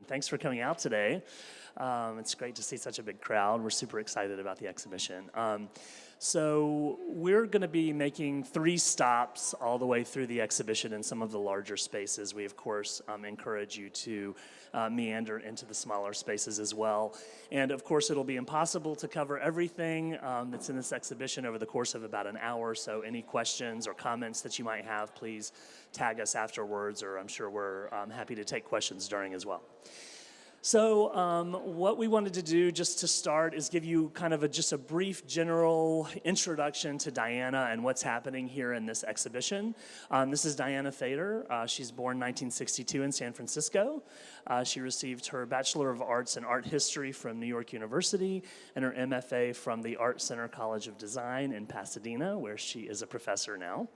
Thanks for coming out today. It's great to see such a big crowd. We're super excited about the exhibition. So we're going to be making 3 stops all the way through the exhibition in some of the larger spaces. We, of course, encourage you to meander into the smaller spaces as well. And, of course, it'll be impossible to cover everything that's in this exhibition over the course of about an hour. So any questions or comments that you might have, please tag us afterwards, or I'm sure we're happy to take questions during as well. So what we wanted to do just to start is give you kind of just a brief general introduction to Diana and what's happening here in this exhibition. This is Diana Thader. She's born 1962 in San Francisco. She received her Bachelor of Arts in Art History from New York University and her MFA from the Art Center College of Design in Pasadena, where she is a professor now.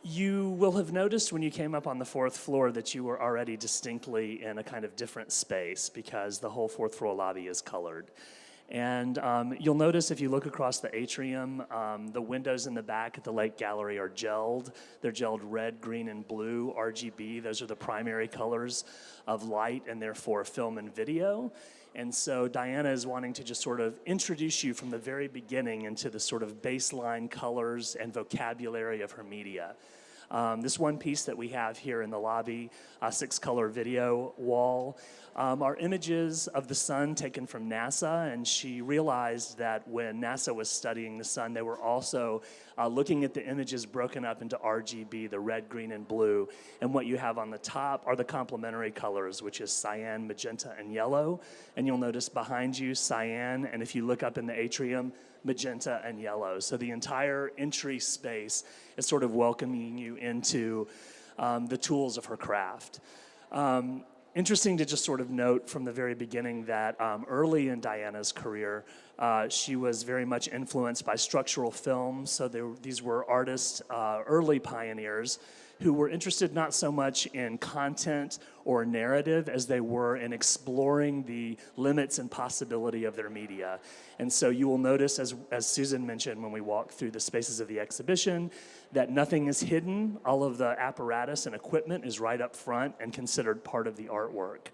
You will have noticed when you came up on the 4th floor that you were already distinctly in a kind of different space because the whole 4th floor lobby is colored. And you'll notice if you look across the atrium, the windows in the back at the Lake Gallery are gelled. They're gelled red, green, and blue, RGB. Those are the primary colors of light and therefore film and video. And so Diana is wanting to just sort of introduce you from the very beginning into the sort of baseline colors and vocabulary of her media. This one piece that we have here in the lobby, 6-color video wall, are images of the sun taken from NASA, and she realized that when NASA was studying the sun, they were also looking at the images broken up into RGB, the red, green, and blue, and what you have on the top are the complementary colors, which is cyan, magenta, and yellow, and you'll notice behind you cyan, and if you look up in the atrium, magenta and yellow. So the entire entry space is sort of welcoming you into the tools of her craft. Interesting to just sort of note from the very beginning that early in Diana's career, she was very much influenced by structural film. So these were artists, early pioneers, who were interested not so much in content or narrative as they were in exploring the limits and possibility of their media. And so you will notice, as Susan mentioned when we walked through the spaces of the exhibition, that nothing is hidden. All of the apparatus and equipment is right up front and considered part of the artwork.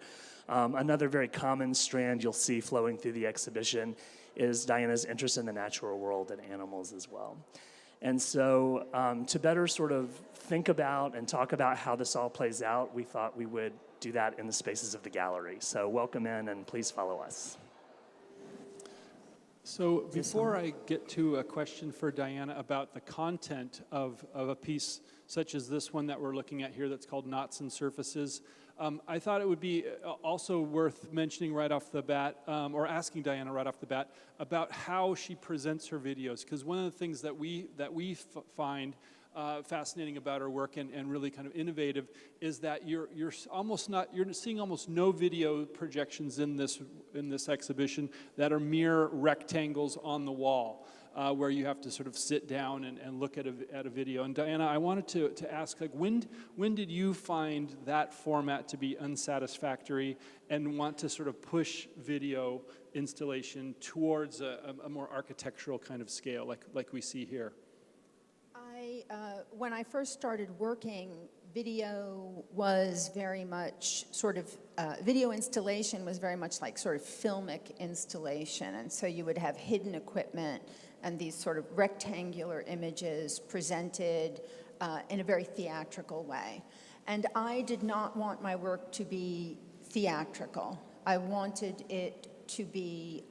Another very common strand you'll see flowing through the exhibition is Diana's interest in the natural world and animals as well. And so to better sort of think about and talk about how this all plays out, we thought we would do that in the spaces of the gallery. So welcome in and please follow us. So before I get to a question for Diana about the content of a piece such as this one that we're looking at here that's called Knots and Surfaces, I thought it would be also worth mentioning right off the bat, or asking Diana right off the bat, about how she presents her videos. Because one of the things that we find fascinating about her work and really kind of innovative is that you're seeing almost no video projections in this exhibition that are mere rectangles on the wall. Where you have to sort of sit down and look at a video. And Diana, I wanted to ask, like, when did you find that format to be unsatisfactory and want to sort of push video installation towards a more architectural kind of scale, like we see here? When I first started working, video was very much sort of, video installation was very much like sort of filmic installation. And so you would have hidden equipment and these sort of rectangular images presented in a very theatrical way. And I did not want my work to be theatrical. I wanted it to be,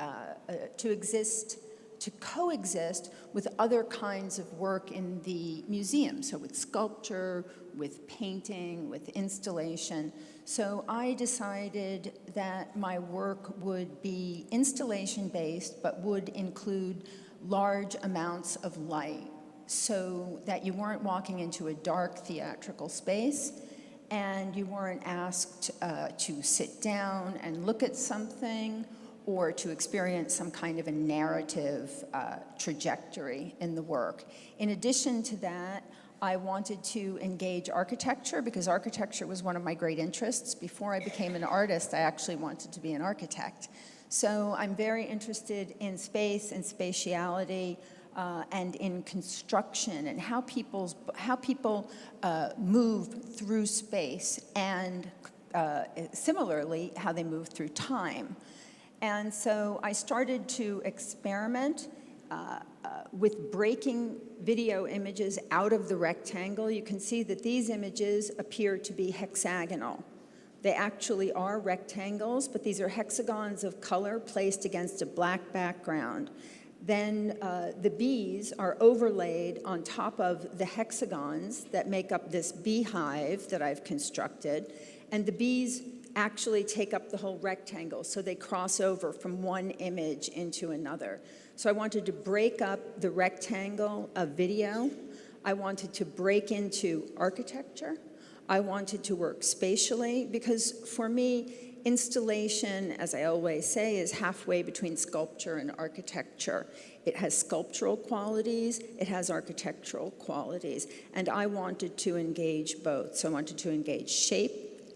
to coexist with other kinds of work in the museum, so with sculpture, with painting, with installation. So I decided that my work would be installation-based, but would include large amounts of light so that you weren't walking into a dark theatrical space and you weren't asked to sit down and look at something or to experience some kind of a narrative trajectory in the work. In addition to that, I wanted to engage architecture because architecture was one of my great interests. Before I became an artist, I actually wanted to be an architect. So I'm very interested in space and spatiality and in construction and how people move through space and similarly, how they move through time. And so I started to experiment with breaking video images out of the rectangle. You can see that these images appear to be hexagonal. They actually are rectangles, but these are hexagons of color placed against a black background. Then the bees are overlaid on top of the hexagons that make up this beehive that I've constructed, and the bees actually take up the whole rectangle, so they cross over from one image into another. So I wanted to break up the rectangle of video. I wanted to break into architecture. I wanted to work spatially, because for me, installation, as I always say, is halfway between sculpture and architecture. It has sculptural qualities, it has architectural qualities, and I wanted to engage both. So I wanted to engage shape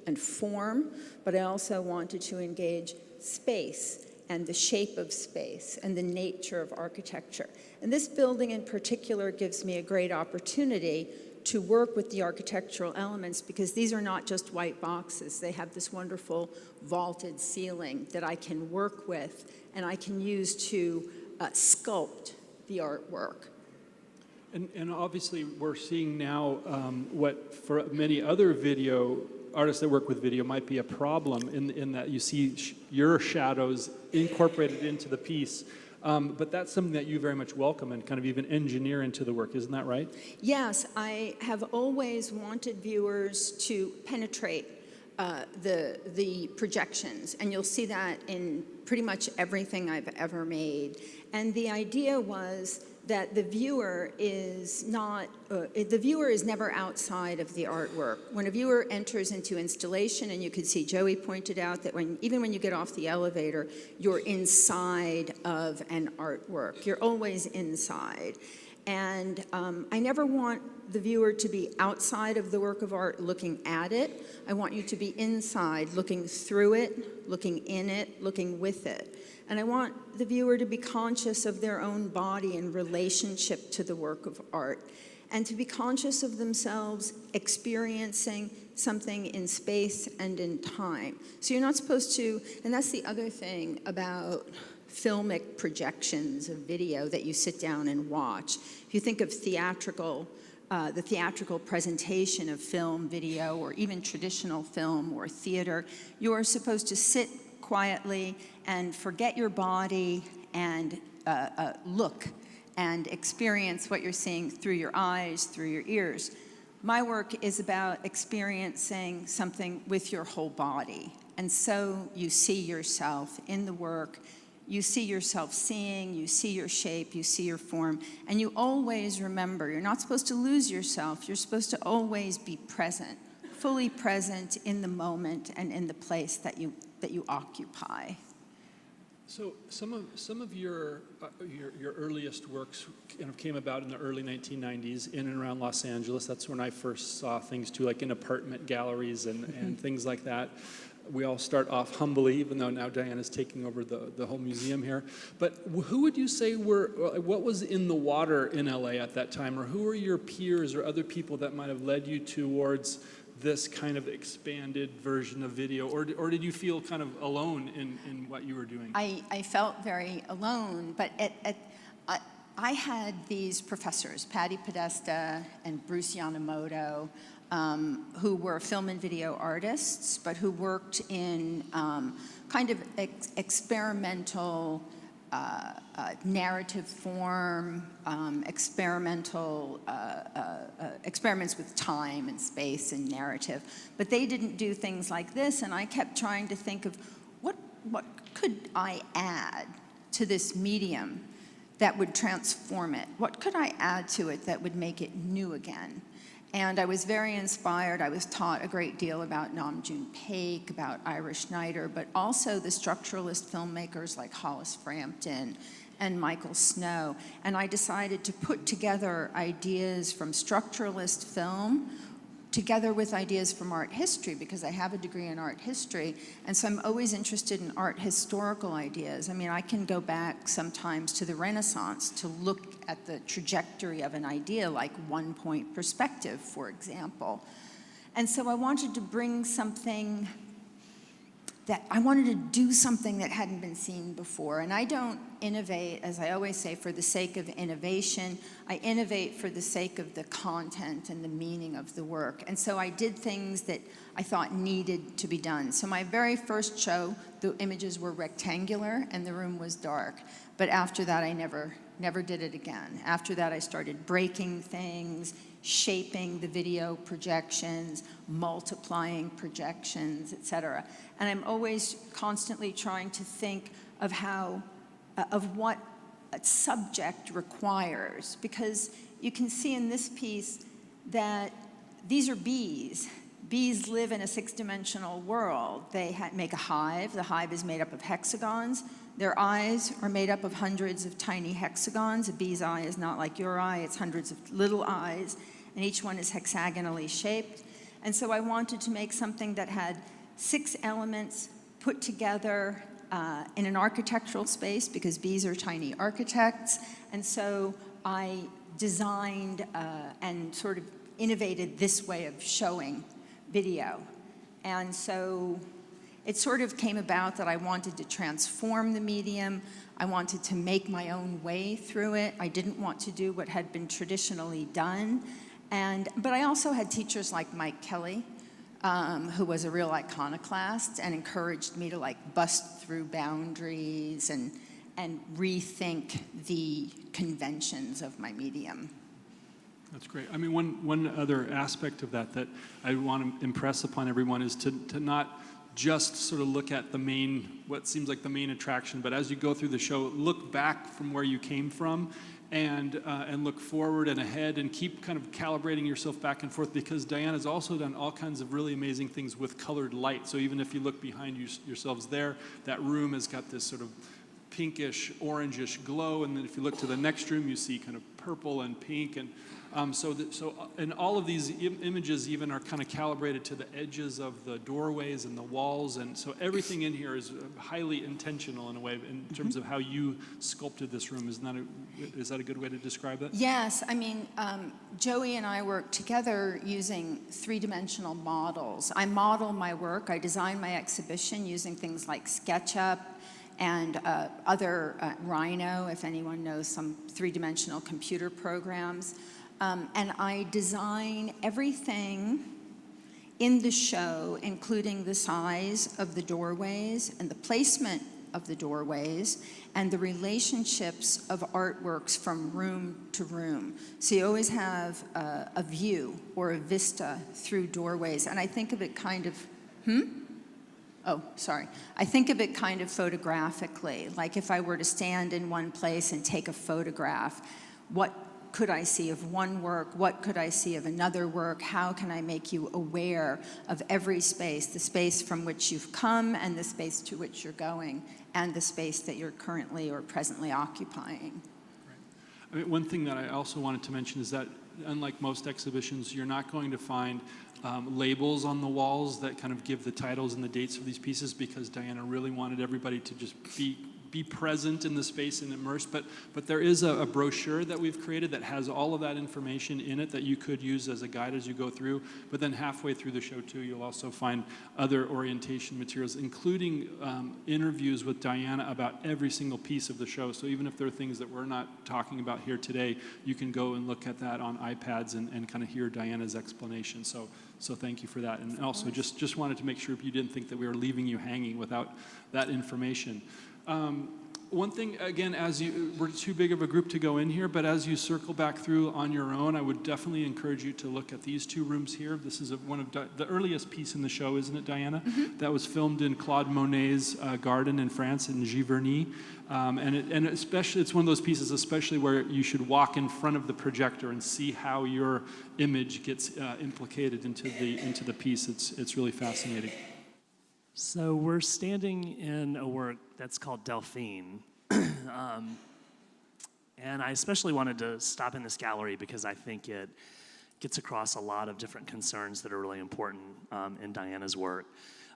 and form, but I also wanted to engage space and the shape of space and the nature of architecture. And this building in particular gives me a great opportunity to work with the architectural elements, because these are not just white boxes. They have this wonderful vaulted ceiling that I can work with and I can use to sculpt the artwork. And obviously we're seeing now what for many other video artists that work with video might be a problem in that you see your shadows incorporated into the piece. But that's something that you very much welcome and kind of even engineer into the work, isn't that right? Yes, I have always wanted viewers to penetrate the projections, and you'll see that in pretty much everything I've ever made. And the idea was that the viewer is never outside of the artwork. When a viewer enters into installation, and you can see Joey pointed out that even when you get off the elevator, you're inside of an artwork. You're always inside. And I never want the viewer to be outside of the work of art looking at it. I want you to be inside, looking through it, looking in it, looking with it. And I want the viewer to be conscious of their own body in relationship to the work of art, and to be conscious of themselves experiencing something in space and in time. So you're not supposed to, and that's the other thing about filmic projections of video that you sit down and watch. If you think of theatrical, the theatrical presentation of film, video, or even traditional film or theater, you are supposed to sit quietly and forget your body and look and experience what you're seeing through your eyes, through your ears. My work is about experiencing something with your whole body. And so you see yourself in the work, you see yourself seeing, you see your shape, you see your form, and you always remember, you're not supposed to lose yourself, you're supposed to always be present, fully present in the moment and in the place that you occupy. So some of your earliest works kind of came about in the early 1990s in and around Los Angeles. That's when I first saw things too, like in apartment galleries and things like that. We all start off humbly, even though now Diana's taking over the whole museum here. But who would you say what was in the water in LA at that time? Or who were your peers or other people that might have led you towards this kind of expanded version of video? Or did you feel kind of alone in what you were doing? I felt very alone, but I had these professors, Patty Podesta and Bruce Yamamoto, who were film and video artists, but who worked in kind of experimental narrative form, experimental experiments with time and space and narrative. But they didn't do things like this, and I kept trying to think of what could I add to this medium that would transform it? What could I add to it that would make it new again? And I was very inspired. I was taught a great deal about Nam June Paik, about Ira Schneider, but also the structuralist filmmakers like Hollis Frampton and Michael Snow. And I decided to put together ideas from structuralist film together with ideas from art history, because I have a degree in art history, and so I'm always interested in art historical ideas. I mean, I can go back sometimes to the Renaissance to look at the trajectory of an idea, like one-point perspective, for example. And so I wanted to bring something that I wanted to do something that hadn't been seen before. And I don't innovate, as I always say, for the sake of innovation. I innovate for the sake of the content and the meaning of the work. And so I did things that I thought needed to be done. So my very first show, the images were rectangular and the room was dark. But after that, I never did it again. After that, I started breaking things, shaping the video projections, multiplying projections, et cetera. And I'm always constantly trying to think of of what a subject requires, because you can see in this piece that these are bees. Bees live in a six-dimensional world. They make a hive. The hive is made up of hexagons. Their eyes are made up of hundreds of tiny hexagons. A bee's eye is not like your eye. It's hundreds of little eyes, and each one is hexagonally shaped. And so I wanted to make something that had 6 elements put together in an architectural space, because bees are tiny architects. And so I designed and sort of innovated this way of showing video. And so it sort of came about that I wanted to transform the medium. I wanted to make my own way through it. I didn't want to do what had been traditionally done. But I also had teachers like Mike Kelly, who was a real iconoclast and encouraged me to bust through boundaries and rethink the conventions of my medium. That's great. I mean, one other aspect of that I want to impress upon everyone is to not just sort of look at what seems like the main attraction, but as you go through the show, look back from where you came from and look forward and ahead, and keep kind of calibrating yourself back and forth, because Diana's also done all kinds of really amazing things with colored light. So even if you look behind yourselves there, that room has got this sort of pinkish, orangish glow, and then if you look to the next room, you see kind of purple and pink, and and all of these images even are kind of calibrated to the edges of the doorways and the walls, and so everything in here is highly intentional in a way in terms of how you sculpted this room. Is that a good way to describe that? Yes, I mean, Joey and I work together using 3-dimensional models. I model my work, I design my exhibition using things like SketchUp and other Rhino, if anyone knows some 3-dimensional computer programs. And I design everything in the show, including the size of the doorways and the placement of the doorways and the relationships of artworks from room to room. So you always have a view or a vista through doorways. And I think of it kind of, I think of it kind of photographically. Like if I were to stand in one place and take a photograph, what could I see of one work? What could I see of another work? How can I make you aware of every space, the space from which you've come and the space to which you're going, and the space that you're currently or presently occupying? Right. I mean, one thing that I also wanted to mention is that unlike most exhibitions, you're not going to find labels on the walls that kind of give the titles and the dates of these pieces, because Diana really wanted everybody to just be present in the space and immersed, but there is a brochure that we've created that has all of that information in it that you could use as a guide as you go through. But then halfway through the show too, you'll also find other orientation materials, including interviews with Diana about every single piece of the show. So even if there are things that we're not talking about here today, you can go and look at that on iPads and kind of hear Diana's explanation. So thank you for that. And also just wanted to make sure you didn't think that we were leaving you hanging without that information. One thing, again, we're too big of a group to go in here, but as you circle back through on your own, I would definitely encourage you to look at these 2 rooms here. This is one of the earliest piece in the show, isn't it, Diana? Mm-hmm. That was filmed in Claude Monet's garden in France, in Giverny. And especially, it's one of those pieces, especially where you should walk in front of the projector and see how your image gets implicated into the piece. It's really fascinating. So we're standing in a work that's called Dolphins. And I especially wanted to stop in this gallery because I think it gets across a lot of different concerns that are really important in Diana's work.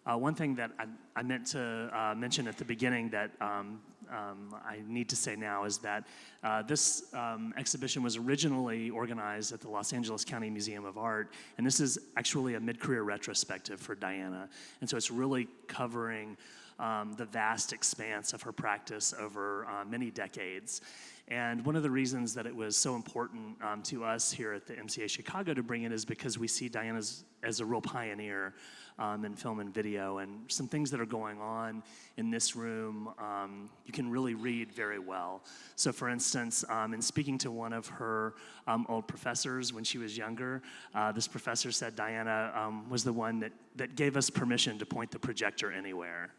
One thing that I meant to mention at the beginning that I need to say now is that this exhibition was originally organized at the Los Angeles County Museum of Art, and this is actually a mid-career retrospective for Diana. And so it's really covering the vast expanse of her practice over many decades. And one of the reasons that it was so important to us here at the MCA Chicago to bring it is because we see Diana as a real pioneer in film and video, and some things that are going on in this room you can really read very well. So for instance, in speaking to one of her old professors when she was younger, this professor said Diana was the one that gave us permission to point the projector anywhere.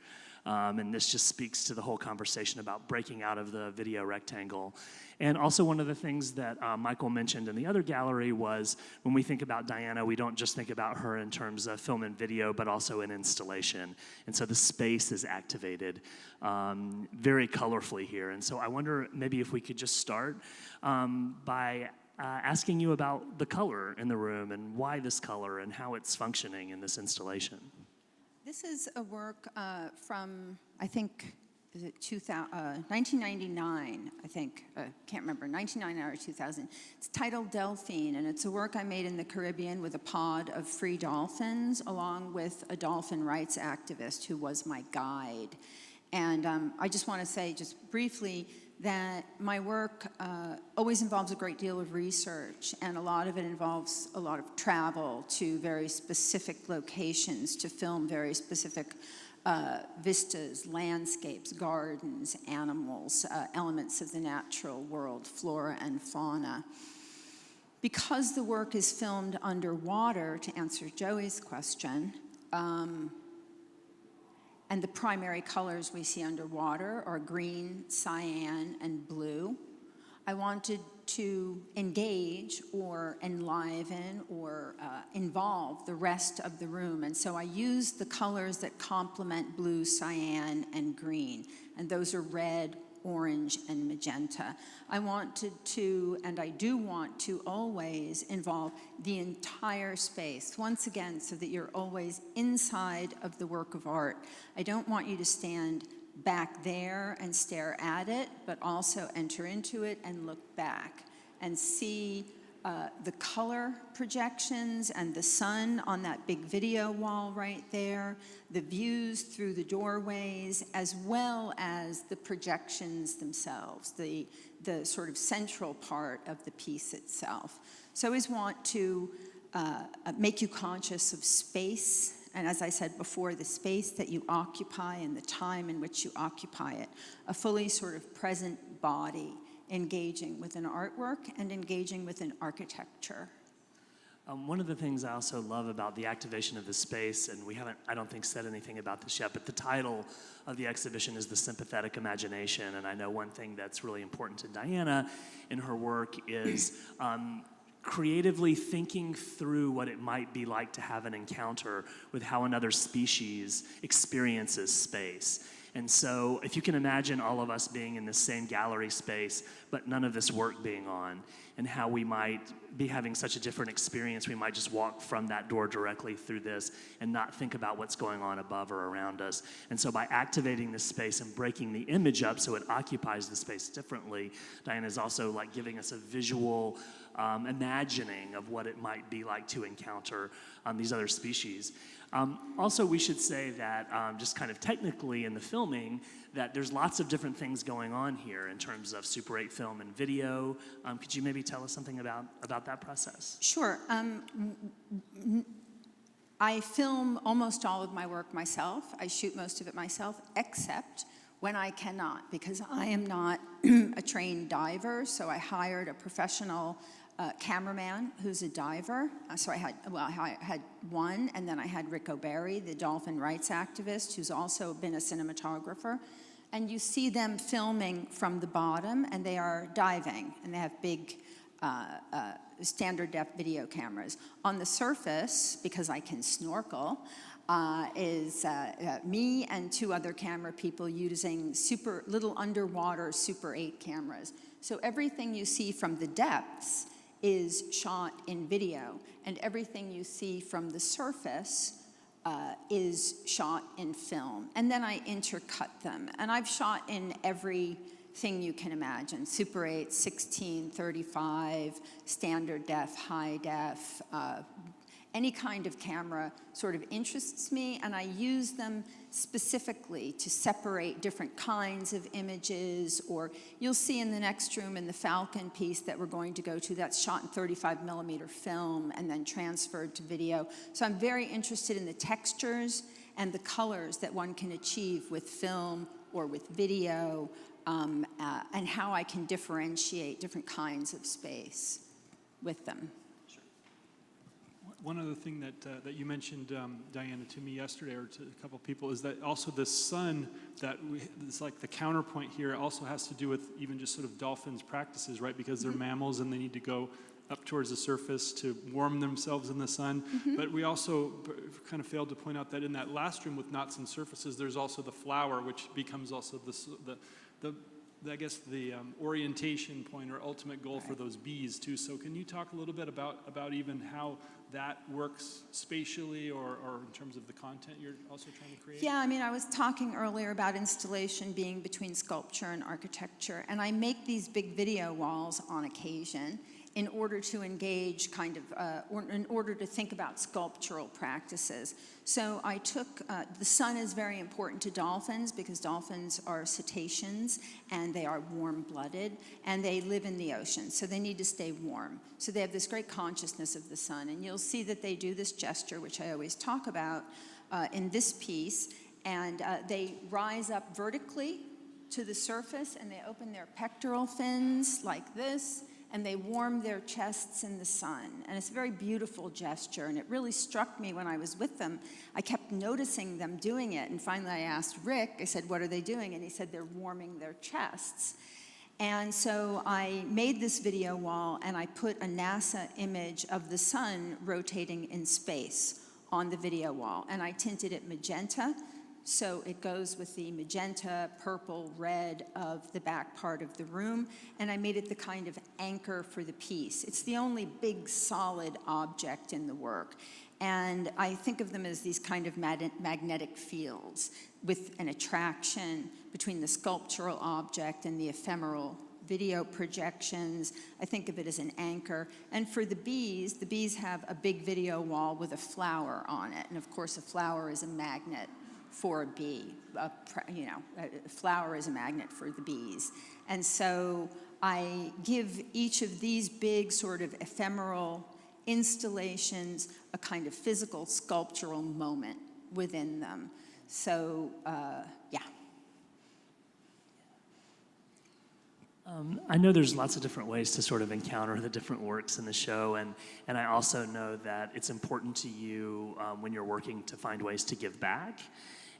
And this just speaks to the whole conversation about breaking out of the video rectangle. And also one of the things that Michael mentioned in the other gallery was when we think about Diana, we don't just think about her in terms of film and video, but also in installation. And so the space is activated very colorfully here. And so I wonder maybe if we could just start by asking you about the color in the room and why this color and how it's functioning in this installation. This is a work from, I think, is it 1999, I think. Can't remember, 1999 or 2000. It's titled Delphine, and it's a work I made in the Caribbean with a pod of free dolphins, along with a dolphin rights activist who was my guide. And I just want to say, just briefly, that my work always involves a great deal of research, and a lot of it involves a lot of travel to very specific locations to film very specific vistas, landscapes, gardens, animals, elements of the natural world, flora and fauna. Because the work is filmed underwater, to answer Joey's question, and the primary colors we see underwater are green, cyan, and blue, I wanted to engage or enliven or involve the rest of the room. And so I used the colors that complement blue, cyan, and green. And those are red, orange, and magenta. I wanted to, and I do want to always involve the entire space, once again, so that you're always inside of the work of art. I don't want you to stand back there and stare at it, but also enter into it and look back and see the color projections and the sun on that big video wall right there, the views through the doorways, as well as the projections themselves, the sort of central part of the piece itself. So I always want to make you conscious of space, and as I said before, the space that you occupy and the time in which you occupy it, a fully sort of present body engaging with an artwork and engaging with an architecture. One of the things I also love about the activation of the space, and we haven't, I don't think, said anything about this yet, but the title of the exhibition is the Sympathetic Imagination, and I know one thing that's really important to Diana in her work is creatively thinking through what it might be like to have an encounter with how another species experiences space. And so if you can imagine all of us being in the same gallery space, but none of this work being on, and how we might be having such a different experience, we might just walk from that door directly through this and not think about what's going on above or around us. And so by activating this space and breaking the image up so it occupies the space differently, Diana is also like giving us a visual imagining of what it might be like to encounter these other species. Also, we should say that just kind of technically in the filming, that there's lots of different things going on here in terms of Super 8 film and video. Could you maybe tell us something about that process? Sure. I film almost all of my work myself. I shoot most of it myself, except when I cannot, because I am not a trained diver, so I hired a professional cameraman who's a diver. So I had one, and then I had Rick O'Barry, the dolphin rights activist, who's also been a cinematographer. And you see them filming from the bottom, and they are diving, and they have big standard def video cameras. On the surface, because I can snorkel, is me and two other camera people using little underwater Super 8 cameras. So everything you see from the depths is shot in video, and everything you see from the surface is shot in film, and then I intercut them. And I've shot in everything you can imagine: Super 8, 16, 35, standard def, high def. Any kind of camera sort of interests me, and I use them specifically to separate different kinds of images. Or you'll see in the next room, in the Falcon piece that we're going to go to, that's shot in 35 millimeter film and then transferred to video. So I'm very interested in the textures and the colors that one can achieve with film or with video, and how I can differentiate different kinds of space with them. One other thing that you mentioned, Diana, to me yesterday, or to a couple people, is that also the sun it's like the counterpoint here also has to do with even just sort of dolphins' practices, right? Because they're mammals and they need to go up towards the surface to warm themselves in the sun. But we also kind of failed to point out that in that last room with knots and surfaces, there's also the flower, which becomes also the orientation point or ultimate goal for those bees too. So can you talk a little bit about even how that works spatially or in terms of the content you're also trying to create? Yeah, I mean, I was talking earlier about installation being between sculpture and architecture, and I make these big video walls on occasion in order to engage or in order to think about sculptural practices. So I took, the sun is very important to dolphins because dolphins are cetaceans and they are warm-blooded and they live in the ocean, so they need to stay warm. So they have this great consciousness of the sun, and you'll see that they do this gesture, which I always talk about in this piece, and they rise up vertically to the surface and they open their pectoral fins like this, and they warm their chests in the sun. And it's a very beautiful gesture, and it really struck me when I was with them. I kept noticing them doing it, and finally I asked Rick, I said, what are they doing? And he said, they're warming their chests. And so I made this video wall, and I put a NASA image of the sun rotating in space on the video wall, and I tinted it magenta, so it goes with the magenta, purple, red of the back part of the room, and I made it the kind of anchor for the piece. It's the only big solid object in the work, and I think of them as these kind of magnetic fields with an attraction between the sculptural object and the ephemeral video projections. I think of it as an anchor. And for the bees have a big video wall with a flower on it, and of course a flower is a magnet for a bee. A flower is a magnet for the bees. And so I give each of these big sort of ephemeral installations a kind of physical sculptural moment within them. So, yeah. I know there's lots of different ways to sort of encounter the different works in the show, and I also know that it's important to you when you're working to find ways to give back.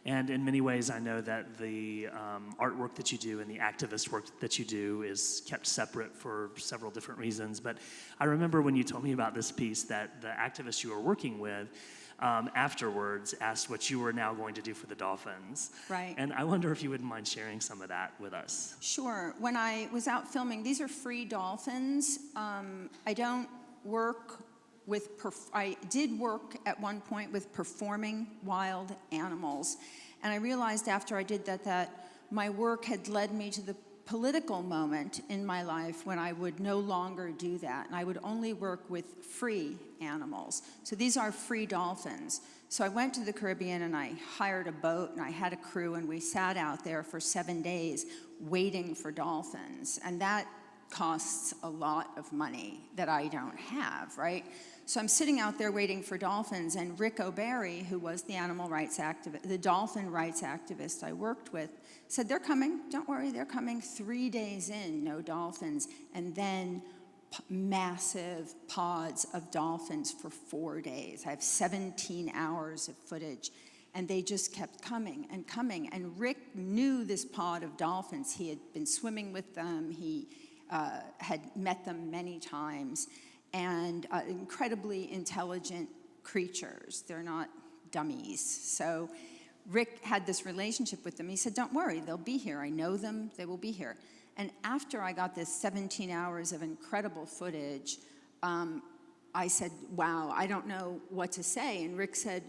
And in many ways, I know that the artwork that you do and the activist work that you do is kept separate for several different reasons. But I remember when you told me about this piece that the activist you were working with afterwards asked what you were now going to do for the Dolphins. Right. And I wonder if you wouldn't mind sharing some of that with us. Sure. When I was out filming, these are free dolphins. I don't work with, I did work at one point with performing wild animals. And I realized after I did that my work had led me to the political moment in my life when I would no longer do that. And I would only work with free animals. So these are free dolphins. So I went to the Caribbean and I hired a boat and I had a crew and we sat out there for 7 days waiting for dolphins. And that costs a lot of money that I don't have, right? So I'm sitting out there waiting for dolphins, and Rick O'Barry, who was the animal rights activist, the dolphin rights activist I worked with, said, they're coming, don't worry, they're coming. 3 days in, no dolphins, and then massive pods of dolphins for 4 days. I have 17 hours of footage, and they just kept coming and coming. And Rick knew this pod of dolphins. He had been swimming with them. He had met them many times, and incredibly intelligent creatures. They're not dummies. So Rick had this relationship with them. He said, don't worry, they'll be here. I know them, they will be here. And after I got this 17 hours of incredible footage, I said, wow, I don't know what to say. And Rick said,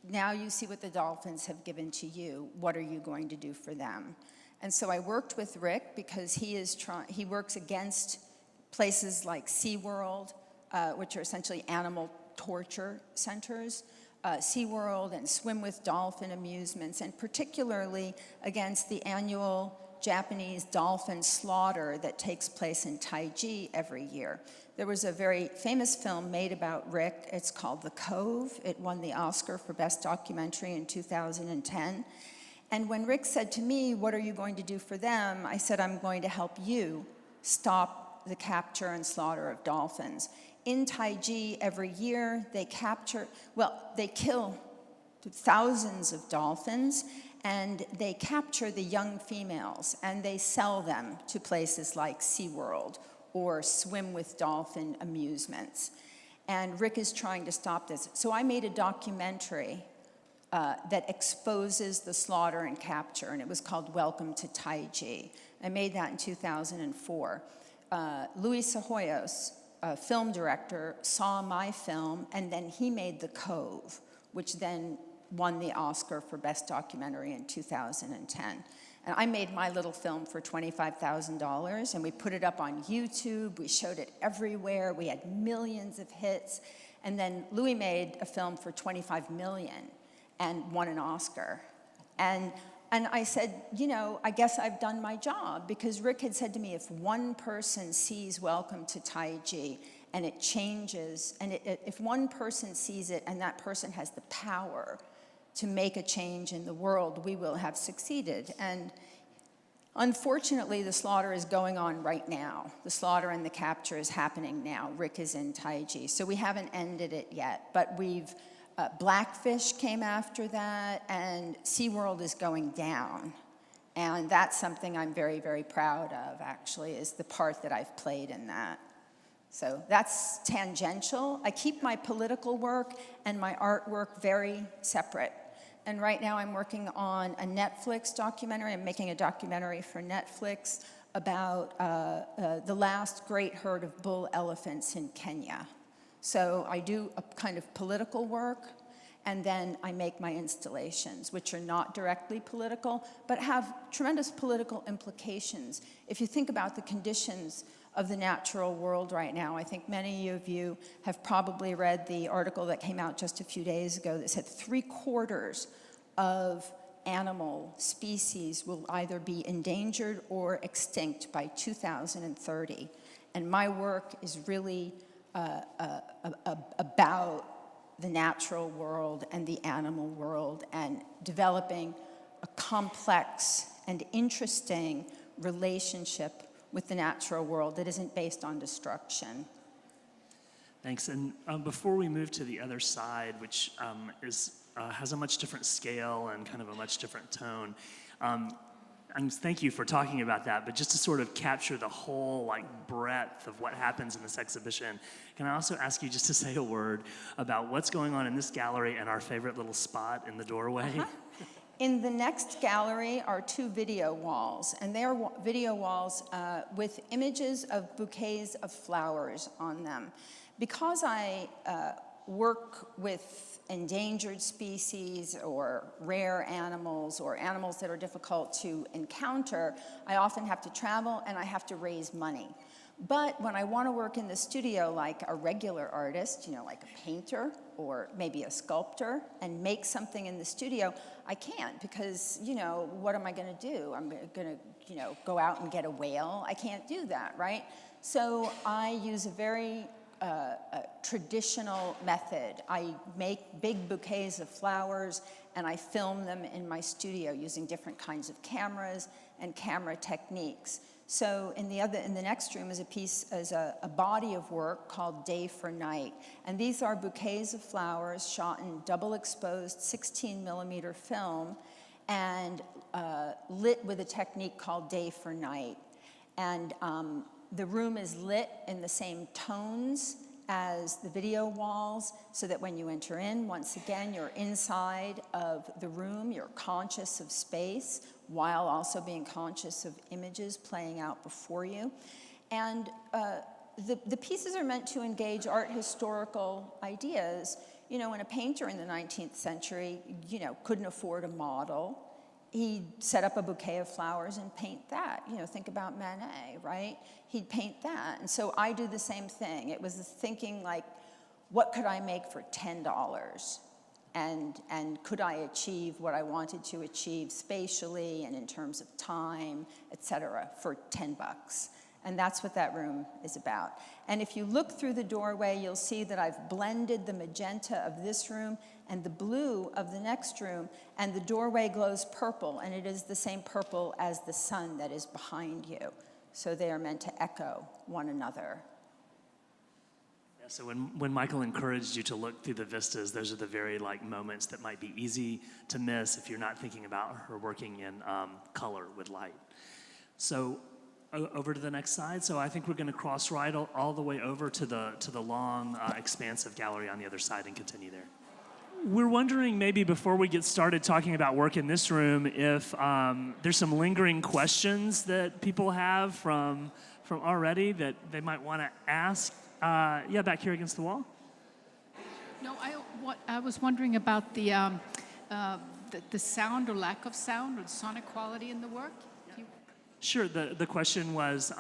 now you see what the Dolphins have given to you. What are you going to do for them? And so I worked with Rick because he works against places like SeaWorld, which are essentially animal torture centers, SeaWorld and Swim with Dolphin amusements, and particularly against the annual Japanese dolphin slaughter that takes place in Taiji every year. There was a very famous film made about Rick. It's called The Cove. It won the Oscar for Best Documentary in 2010. And when Rick said to me, "What are you going to do for them?" I said, "I'm going to help you stop the capture and slaughter of dolphins." In Taiji every year, they kill thousands of dolphins, and they capture the young females, and they sell them to places like SeaWorld or Swim with Dolphin amusements. And Rick is trying to stop this. So I made a documentary that exposes the slaughter and capture, and it was called Welcome to Taiji. I made that in 2004. Luis Sahoyos, a film director, saw my film, and then he made The Cove, which then won the Oscar for Best Documentary in 2010. And I made my little film for $25,000, and we put it up on YouTube. We showed it everywhere. We had millions of hits. And then Louis made a film for $25 million and won an Oscar. And I said, I guess I've done my job, because Rick had said to me, if one person sees Welcome to Taiji and it changes, and if one person sees it and that person has the power to make a change in the world, we will have succeeded. And unfortunately, the slaughter is going on right now. The slaughter and the capture is happening now. Rick is in Taiji, so we haven't ended it yet, but we've Blackfish came after that, and SeaWorld is going down. And that's something I'm very, very proud of, actually, is the part that I've played in that. So that's tangential. I keep my political work and my artwork very separate. And right now I'm working on a Netflix documentary. I'm making a documentary for Netflix about the last great herd of bull elephants in Kenya. So I do a kind of political work, and then I make my installations, which are not directly political, but have tremendous political implications. If you think about the conditions of the natural world right now, I think many of you have probably read the article that came out just a few days ago that said 3/4 of animal species will either be endangered or extinct by 2030. And my work is really about the natural world and the animal world, and developing a complex and interesting relationship with the natural world that isn't based on destruction. Thanks. And before we move to the other side, which has a much different scale and kind of a much different tone, and thank you for talking about that, but just to sort of capture the whole breadth of what happens in this exhibition, can I also ask you just to say a word about what's going on in this gallery and our favorite little spot in the doorway? In the next gallery are 2 video walls, and they are video walls with images of bouquets of flowers on them. Because I work with endangered species or rare animals or animals that are difficult to encounter, I often have to travel and I have to raise money. But when I want to work in the studio like a regular artist, like a painter or maybe a sculptor, and make something in the studio, I can't, because, what am I going to do? I'm going to, go out and get a whale? I can't do that, right? So I use a very traditional method. I make big bouquets of flowers and I film them in my studio using different kinds of cameras and camera techniques. So in the next room is a body of work called Day for Night. And these are bouquets of flowers shot in double exposed 16mm film and lit with a technique called Day for Night. And the room is lit in the same tones as the video walls, so that when you enter in, once again, you're inside of the room, you're conscious of space, while also being conscious of images playing out before you. And the pieces are meant to engage art historical ideas You know, when a painter in the 19th century, you know, couldn't afford a model, he'd set up a bouquet of flowers and paint that. You know, think about Manet, right? He'd paint that. And so I do the same thing. It was thinking like, what could I make for $10? And could I achieve what I wanted to achieve spatially and in terms of time, et cetera, for $10? And that's what that room is about. And if you look through the doorway, you'll see that I've blended the magenta of this room and the blue of the next room, and the doorway glows purple, and it is the same purple as the sun that is behind you. So they are meant to echo one another. Yeah, so when Michael encouraged you to look through the vistas, those are the very moments that might be easy to miss if you're not thinking about her working in color with light. So over to the next slide. So I think we're going to cross right all the way over to the long, expansive gallery on the other side and continue there. We're wondering maybe before we get started talking about work in this room, if there's some lingering questions that people have from already that they might want to ask. Yeah, back here against the wall. No, I was wondering about the sound or lack of sound or the sonic quality in the work. Sure. The question was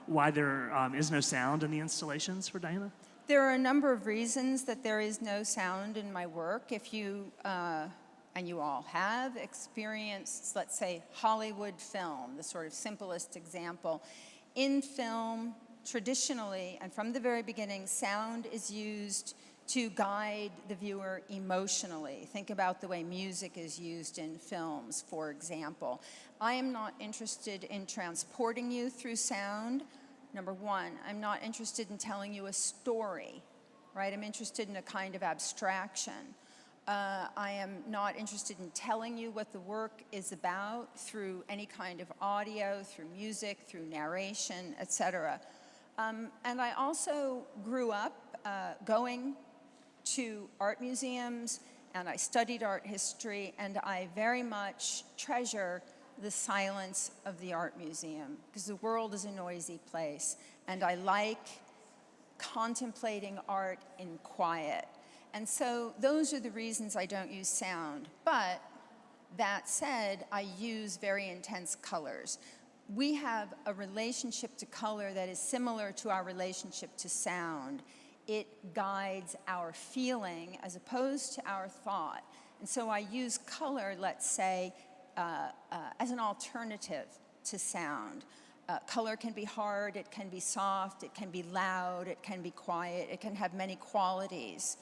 why there is no sound in the installations for Diana? There are a number of reasons that there is no sound in my work. If you, and you all have, experienced, let's say, Hollywood film, the sort of simplest example. In film, traditionally, and from the very beginning, sound is used to guide the viewer emotionally. Think about the way music is used in films, for example. I am not interested in transporting you through sound. Number one, I'm not interested in telling you a story, right? I'm interested in a kind of abstraction. I am not interested in telling you what the work is about through any kind of audio, through music, through narration, etc. And I also grew up going to art museums, and I studied art history, and I very much treasure the silence of the art museum, because the world is a noisy place, and I like contemplating art in quiet. And so those are the reasons I don't use sound. But that said, I use very intense colors. We have a relationship to color that is similar to our relationship to sound. It guides our feeling as opposed to our thought. And so I use color, let's say, as an alternative to sound. Color can be hard, it can be soft, it can be loud, it can be quiet, it can have many qualities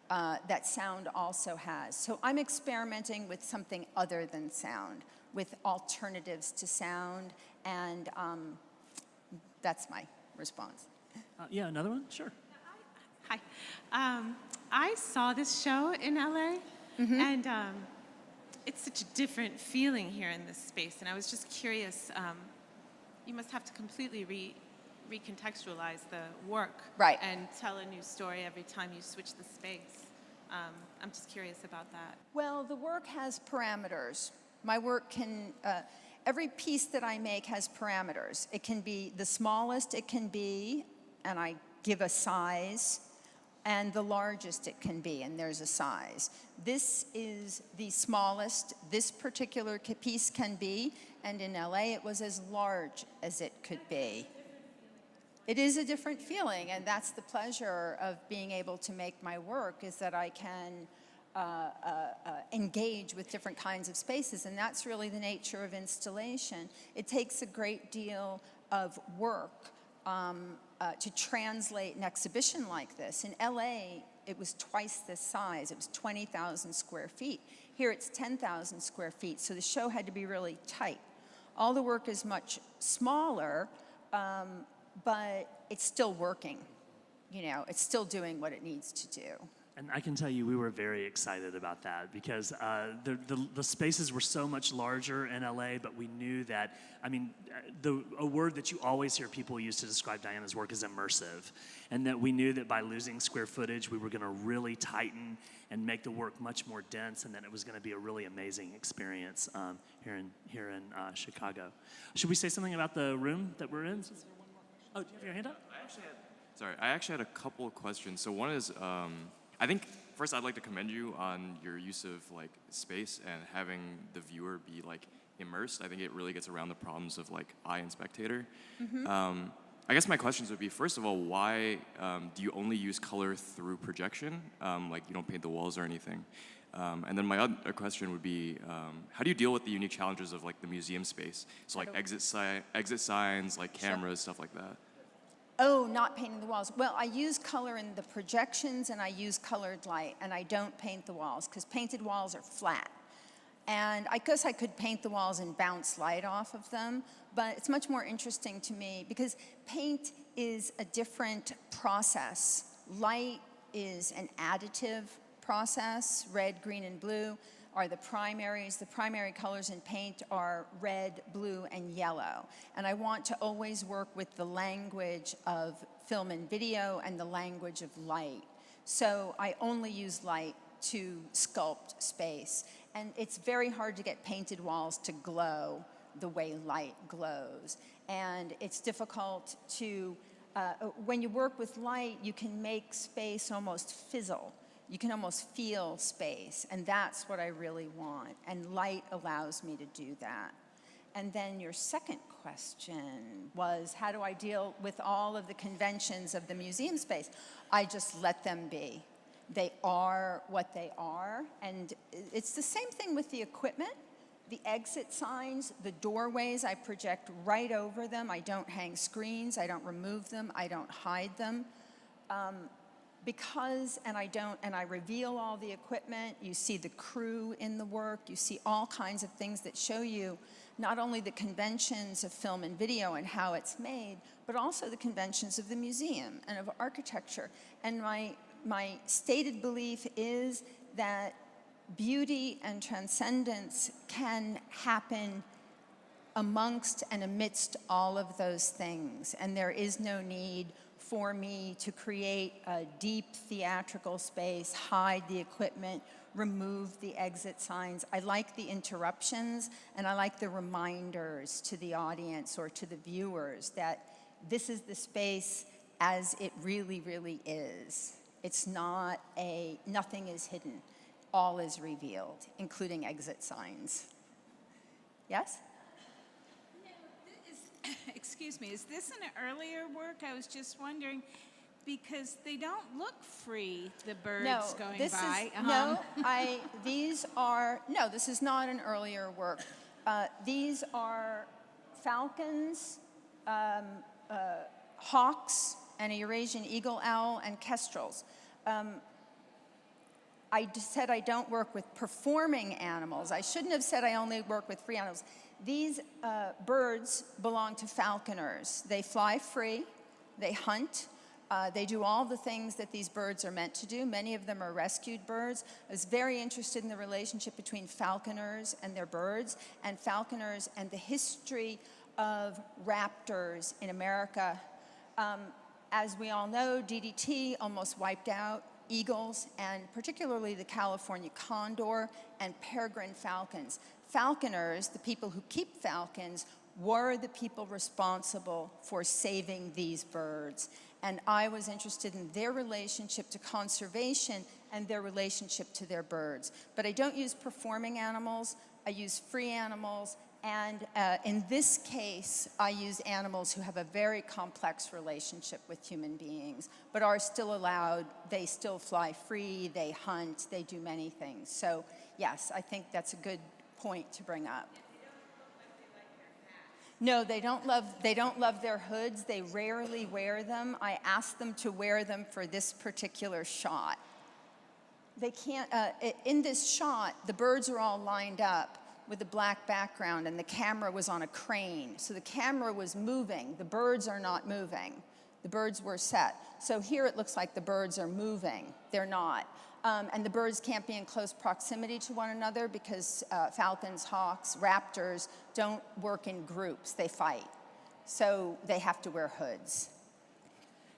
that sound also has. So I'm experimenting with something other than sound, with alternatives to sound, and that's my response. Yeah, another one? Sure. Hi. I saw this show in LA, and it's such a different feeling here in this space, and I was just curious, you must have to completely recontextualize the work, right, and tell a new story every time you switch the space. I'm just curious about that. Well, the work has parameters. My work can, every piece that I make has parameters. It can be the smallest it can be, and I give a size, and the largest it can be, and there's a size. This is the smallest this particular piece can be, and in LA it was as large as it could be. It is a different feeling, and that's the pleasure of being able to make my work, is that I can engage with different kinds of spaces, and that's really the nature of installation. It takes a great deal of work to translate an exhibition like this. In LA, it was twice this size. It was 20,000 square feet. Here it's 10,000 square feet, so the show had to be really tight. All the work is much smaller, but it's still working. You know, it's still doing what it needs to do. And I can tell you we were very excited about that because the spaces were so much larger in LA, but we knew that, I mean, a word that you always hear people use to describe Diana's work is immersive, and that we knew that by losing square footage, we were going to really tighten and make the work much more dense, and that it was going to be a really amazing experience here in Chicago. Should we say something about the room that we're in? Oh, do you have your hand up? I actually had a couple of questions. So one is, I think first I'd like to commend you on your use of like space and having the viewer be like immersed. I think it really gets around the problems of like eye and spectator. I guess my questions would be, first of all, why do you only use color through projection? Like you don't paint the walls or anything. And then my other question would be, how do you deal with the unique challenges of like the museum space? So like exit signs, like cameras, stuff like that. Oh, not painting the walls. Well, I use color in the projections and I use colored light, and I don't paint the walls because painted walls are flat. And I guess I could paint the walls and bounce light off of them, but it's much more interesting to me because paint is a different process. Light is an additive process. Red, green, and blue are the primaries. The primary colors in paint are red, blue, and yellow. And I want to always work with the language of film and video and the language of light. So I only use light to sculpt space. And it's very hard to get painted walls to glow the way light glows. And it's difficult to, when you work with light, you can make space almost fizzle. You can almost feel space, and that's what I really want. And light allows me to do that. And then your second question was, how do I deal with all of the conventions of the museum space? I just let them be. They are what they are, and it's the same thing with the equipment. The exit signs, the doorways, I project right over them. I don't hang screens, I don't remove them, I don't hide them. And I reveal all the equipment, you see the crew in the work, you see all kinds of things that show you not only the conventions of film and video and how it's made, but also the conventions of the museum and of architecture. And my stated belief is that beauty and transcendence can happen amongst and amidst all of those things. And there is no need for me to create a deep theatrical space, hide the equipment, remove the exit signs. I like the interruptions, and I like the reminders to the audience or to the viewers that this is the space as it really, really is. It's not nothing is hidden. All is revealed, including exit signs. Yes? Excuse me, is this an earlier work? I was just wondering, because they don't look free, the birds going by. This is not an earlier work. These are falcons, hawks, and a Eurasian eagle owl, and kestrels. I just said I don't work with performing animals. I shouldn't have said I only work with free animals. These birds belong to falconers. They fly free, they hunt, they do all the things that these birds are meant to do. Many of them are rescued birds. I was very interested in the relationship between falconers and their birds, and falconers and the history of raptors in America. As we all know, DDT almost wiped out eagles, and particularly the California condor and peregrine falcons. Falconers, the people who keep falcons, were the people responsible for saving these birds. And I was interested in their relationship to conservation and their relationship to their birds. But I don't use performing animals, I use free animals, and in this case, I use animals who have a very complex relationship with human beings, but are still allowed, they still fly free, they hunt, they do many things. So yes, I think that's a good point to bring up. No, they don't love their hoods. They rarely wear them. I asked them to wear them for this particular shot. They can't, in this shot, the birds are all lined up with a black background, and the camera was on a crane. So the camera was moving. The birds are not moving. The birds were set. So here it looks like the birds are moving. They're not. And the birds can't be in close proximity to one another because falcons, hawks, raptors don't work in groups. They fight. So they have to wear hoods.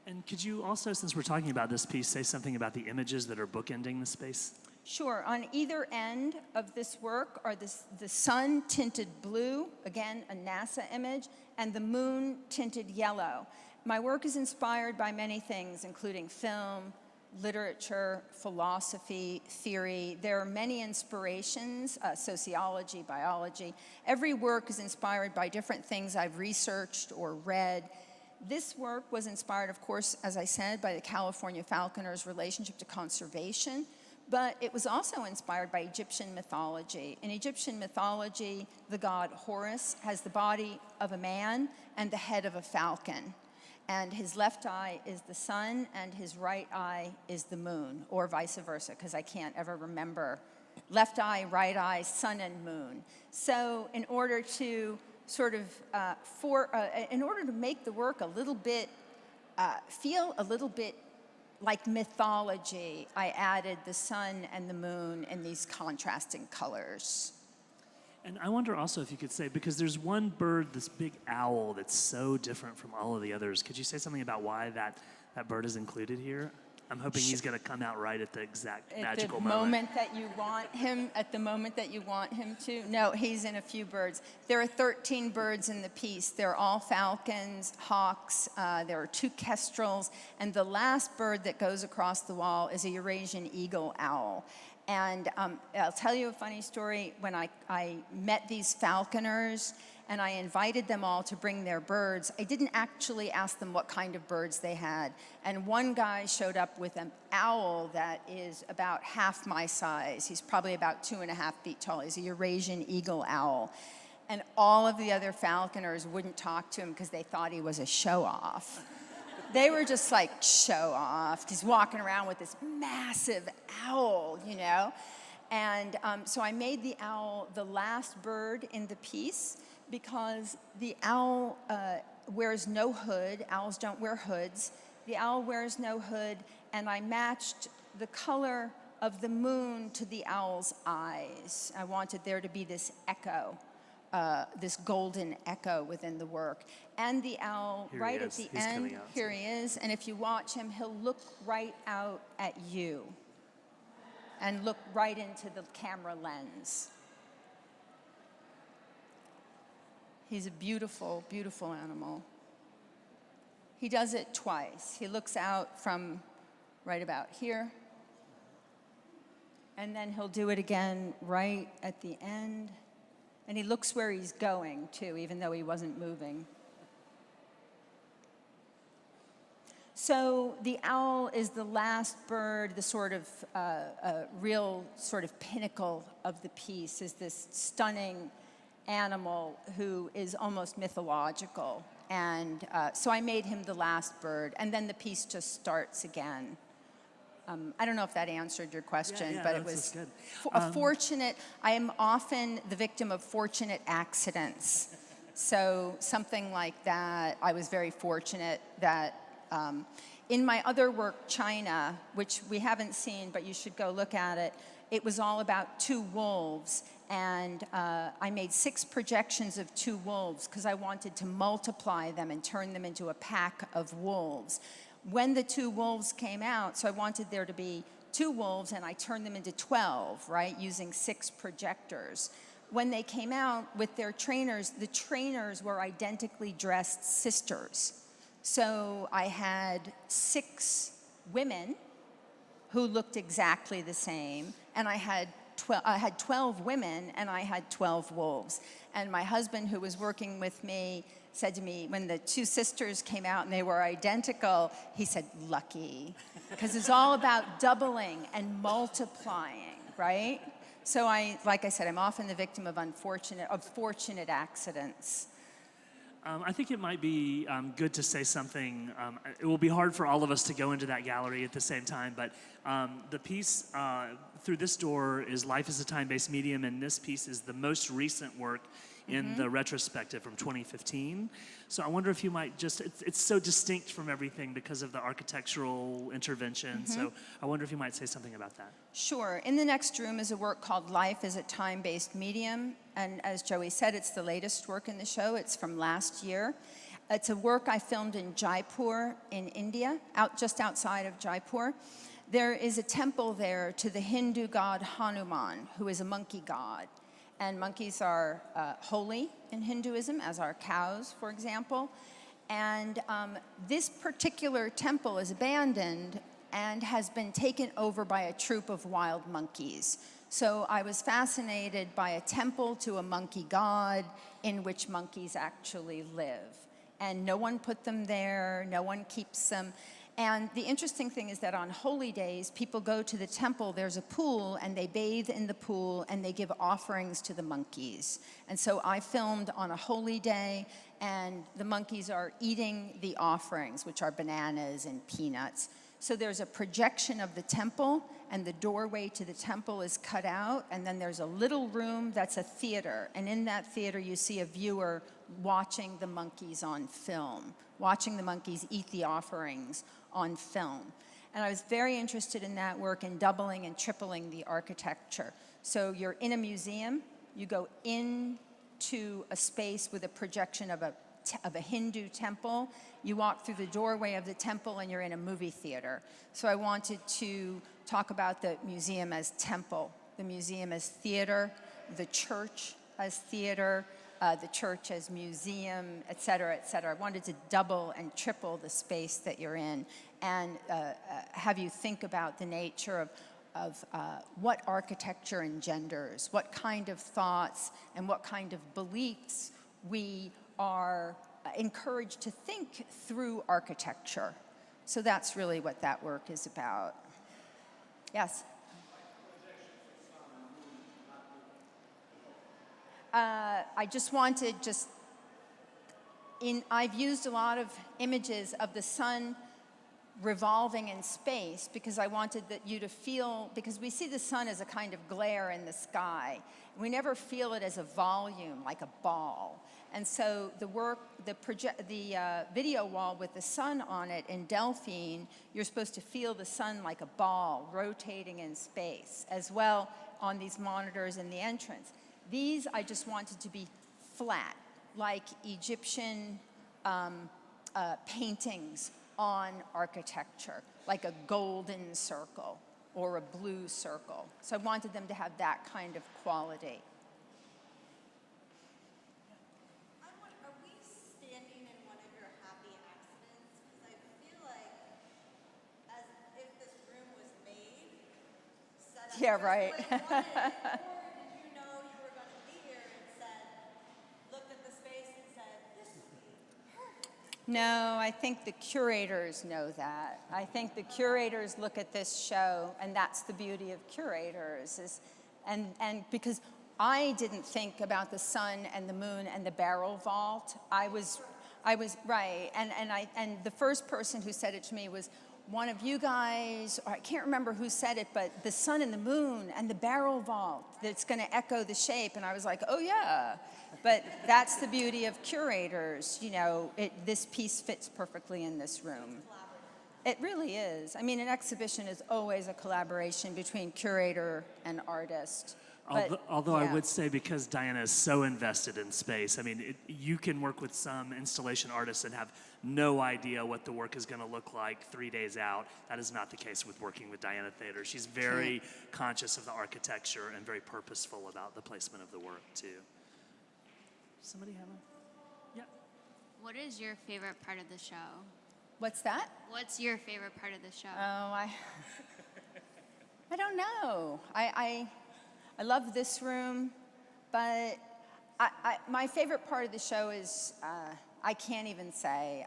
And could you also, since we're talking about this piece, say something about the images that are bookending the space? Sure. On either end of this work are the sun tinted blue, again, a NASA image, and the moon tinted yellow. My work is inspired by many things, including film, literature, philosophy, theory. There are many inspirations, sociology, biology. Every work is inspired by different things I've researched or read. This work was inspired, of course, as I said, by the California falconer's relationship to conservation, but it was also inspired by Egyptian mythology. In Egyptian mythology, the god Horus has the body of a man and the head of a falcon. And his left eye is the sun, and his right eye is the moon, or vice versa, because I can't ever remember. Left eye, right eye, sun and moon. So in order to sort of, in order to make the work a little bit, feel a little bit like mythology, I added the sun and the moon in these contrasting colors. And I wonder also if you could say, because there's one bird, this big owl, that's so different from all of the others. Could you say something about why that bird is included here? I'm hoping he's going to come out right at the exact magical moment. At the moment that you want him to. No, he's in a few birds. There are 13 birds in the piece. They're all falcons, hawks, there are 2 kestrels, and the last bird that goes across the wall is a Eurasian eagle owl. And I'll tell you a funny story. When I met these falconers and I invited them all to bring their birds, I didn't actually ask them what kind of birds they had. And one guy showed up with an owl that is about half my size. He's probably about 2.5 feet tall. He's a Eurasian eagle owl. And all of the other falconers wouldn't talk to him because they thought he was a show-off. They were just like, show off. He's walking around with this massive owl, you know? And so I made the owl the last bird in the piece because the owl wears no hood. Owls don't wear hoods. The owl wears no hood, and I matched the color of the moon to the owl's eyes. I wanted there to be this echo. This golden echo within the work. And the owl, right at the end, here he is, and if you watch him, he'll look right out at you and look right into the camera lens. He's a beautiful, beautiful animal. He does it twice. He looks out from right about here, and then he'll do it again right at the end. And he looks where he's going, too, even though he wasn't moving. So the owl is the last bird, the sort of real sort of pinnacle of the piece, is this stunning animal who is almost mythological. And so I made him the last bird, and then the piece just starts again. I don't know if that answered your question, but it was good. Fortunate. I am often the victim of fortunate accidents. So something like that, I was very fortunate that in my other work, China, which we haven't seen, but you should go look at it, it was all about 2 wolves. And I made 6 projections of 2 wolves because I wanted to multiply them and turn them into a pack of wolves. When the 2 wolves came out, so I wanted there to be 2 wolves, and I turned them into 12, right, using 6 projectors. When they came out with their trainers, the trainers were identically dressed sisters. So I had 6 women who looked exactly the same, and I had 12 women, and I had 12 wolves. And my husband, who was working with me, said to me, when the 2 sisters came out and they were identical, he said, lucky. Because it's all about doubling and multiplying, right? So like I said, I'm often the victim of fortunate accidents. I think it might be good to say something. It will be hard for all of us to go into that gallery at the same time, but the piece through this door is Life is a Time-Based Medium, and this piece is the most recent work in the retrospective from 2015. So I wonder if you might just, it's so distinct from everything because of the architectural intervention, so I wonder if you might say something about that. Sure. In the next room is a work called Life is a Time-Based Medium, and as Joey said, it's the latest work in the show. It's from last year. It's a work I filmed in Jaipur in India, just outside of Jaipur. There is a temple there to the Hindu god Hanuman, who is a monkey god. And monkeys are holy in Hinduism, as are cows, for example. And this particular temple is abandoned and has been taken over by a troop of wild monkeys. So I was fascinated by a temple to a monkey god in which monkeys actually live. And no one put them there, no one keeps them. And the interesting thing is that on holy days, people go to the temple, there's a pool, and they bathe in the pool, and they give offerings to the monkeys. And so I filmed on a holy day, and the monkeys are eating the offerings, which are bananas and peanuts. So there's a projection of the temple, and the doorway to the temple is cut out, and then there's a little room that's a theater. And in that theater, you see a viewer watching the monkeys on film, watching the monkeys eat the offerings on film. And I was very interested in that work and doubling and tripling the architecture. So you're in a museum, you go into a space with a projection of a Hindu temple, you walk through the doorway of the temple and you're in a movie theater. So I wanted to talk about the museum as temple, the museum as theater, the church as theater, the church as museum, et cetera, et cetera. I wanted to double and triple the space that you're in and have you think about the nature of what architecture engenders, what kind of thoughts and what kind of beliefs we are encouraged to think through architecture. So that's really what that work is about. Yes? I just wanted I've used a lot of images of the sun revolving in space because I wanted you to feel, because we see the sun as a kind of glare in the sky. We never feel it as a volume, like a ball. And so the video wall with the sun on it in Delphine, you're supposed to feel the sun like a ball rotating in space, as well on these monitors in the entrance. These I just wanted to be flat, like Egyptian paintings on architecture, like a golden circle or a blue circle. So I wanted them to have that kind of quality. Are we standing in one of your happy accidents? Because I feel like as if this room was made, set up Yeah, just right. the way you wanted it. Or did you know you were going to be here and looked at the space and said, this would be perfect? No, I think the curators know that. I think the curators look at this show, and that's the beauty of Curators, and because I didn't think about the sun and the moon and the barrel vault. I was right, and the first person who said it to me was one of you guys, or I can't remember who said it, but the sun and the moon and the barrel vault, that's going to echo the shape, and I was like, oh yeah. But that's the beauty of Curators. You know, this piece fits perfectly in this room. It really is. I mean, an exhibition is always a collaboration between curator and artist. Although yeah. I would say, because Diana is so invested in space, I mean, you can work with some installation artists and have no idea what the work is going to look like 3 days out. That is not the case with working with Diana Thader. She's very conscious of the architecture and very purposeful about the placement of the work, too. Somebody have a... Yeah. What is your favorite part of the show? What's that? What's your favorite part of the show? Oh, I don't know. I love this room, but my favorite part of the show is, I can't even say.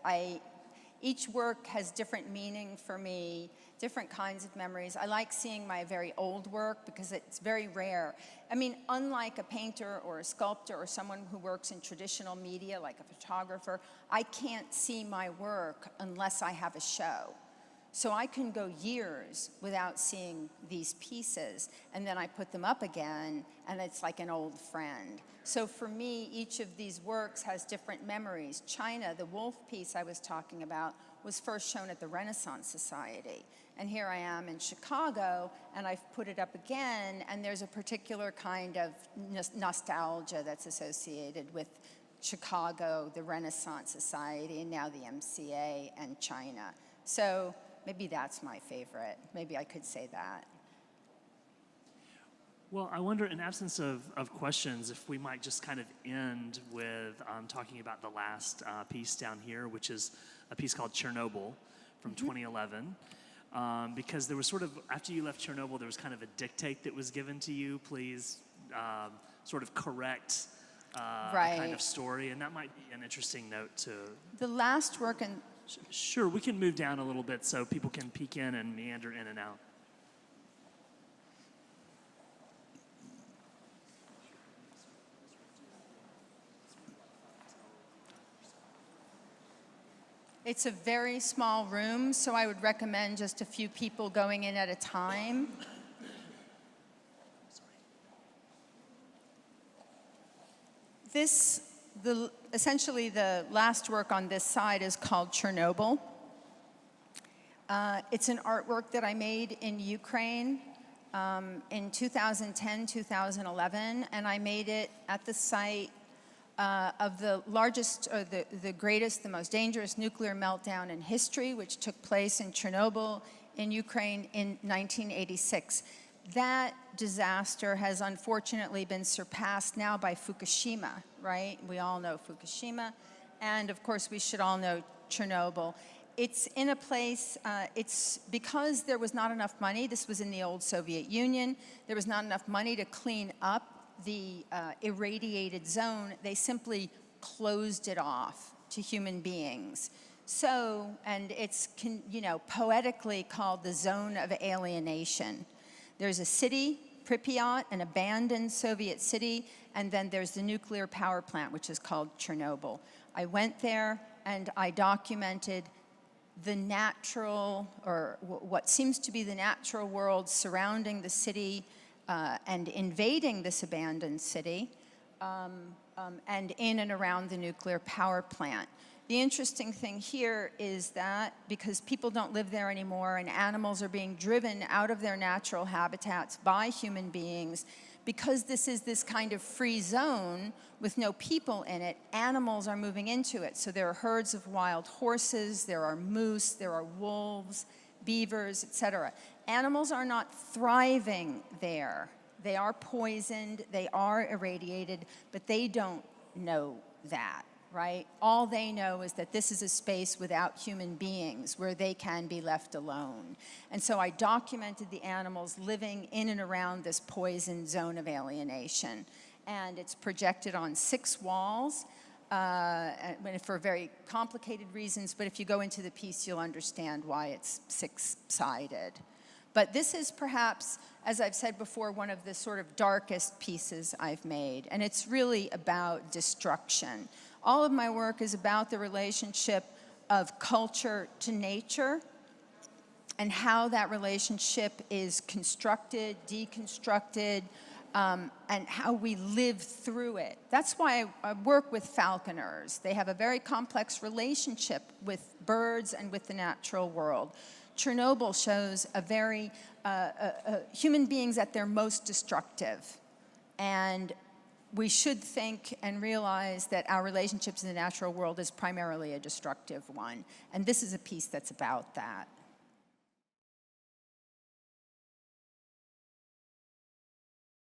Each work has different meaning for me, different kinds of memories. I like seeing my very old work because it's very rare. I mean, unlike a painter or a sculptor or someone who works in traditional media like a photographer, I can't see my work unless I have a show. So I can go years without seeing these pieces, and then I put them up again, and it's like an old friend. So for me, each of these works has different memories. China, the wolf piece I was talking about, was first shown at the Renaissance Society. And here I am in Chicago, and I've put it up again, and there's a particular kind of nostalgia that's associated with Chicago, the Renaissance Society, and now the MCA and China. So maybe that's my favorite. Maybe I could say that. Well, I wonder, in absence of questions, if we might just kind of end with talking about the last piece down here, which is a piece called Chernobyl from 2011. because there was sort of, after you left Chernobyl, there was kind of a dictate that was given to you, please sort of correct a kind of story, and that might be an interesting note to... The last work in... Sure, we can move down a little bit so people can peek in and meander in and out. It's a very small room, so I would recommend just a few people going in at a time. Essentially the last work on this side is called Chernobyl. It's an artwork that I made in Ukraine in 2010, 2011, and I made it at the site of the largest, or the greatest, the most dangerous nuclear meltdown in history, which took place in Chernobyl in Ukraine in 1986. That disaster has unfortunately been surpassed now by Fukushima, right? We all know Fukushima, and of course we should all know Chernobyl. It's in a place, it's because there was not enough money, this was in the old Soviet Union, there was not enough money to clean up the irradiated zone, they simply closed it off to human beings. So, and it's, poetically called the zone of alienation. There's a city, Pripyat, an abandoned Soviet city, and then there's the nuclear power plant, which is called Chernobyl. I went there and I documented the natural, or what seems to be the natural world surrounding the city and invading this abandoned city, and in and around the nuclear power plant. The interesting thing here is that because people don't live there anymore and animals are being driven out of their natural habitats by human beings, because this is this kind of free zone with no people in it, animals are moving into it. So there are herds of wild horses, there are moose, there are wolves, beavers, etc. Animals are not thriving there. They are poisoned, they are irradiated, but they don't know that. Right? All they know is that this is a space without human beings where they can be left alone. And so I documented the animals living in and around this poison zone of alienation. And it's projected on 6 walls for very complicated reasons, but if you go into the piece, you'll understand why it's 6-sided. But this is perhaps, as I've said before, one of the sort of darkest pieces I've made. And it's really about destruction. All of my work is about the relationship of culture to nature and how that relationship is constructed, deconstructed, and how we live through it. That's why I work with falconers. They have a very complex relationship with birds and with the natural world. Chernobyl shows a very, human beings at their most destructive. And we should think and realize that our relationships in the natural world is primarily a destructive one. And this is a piece that's about that.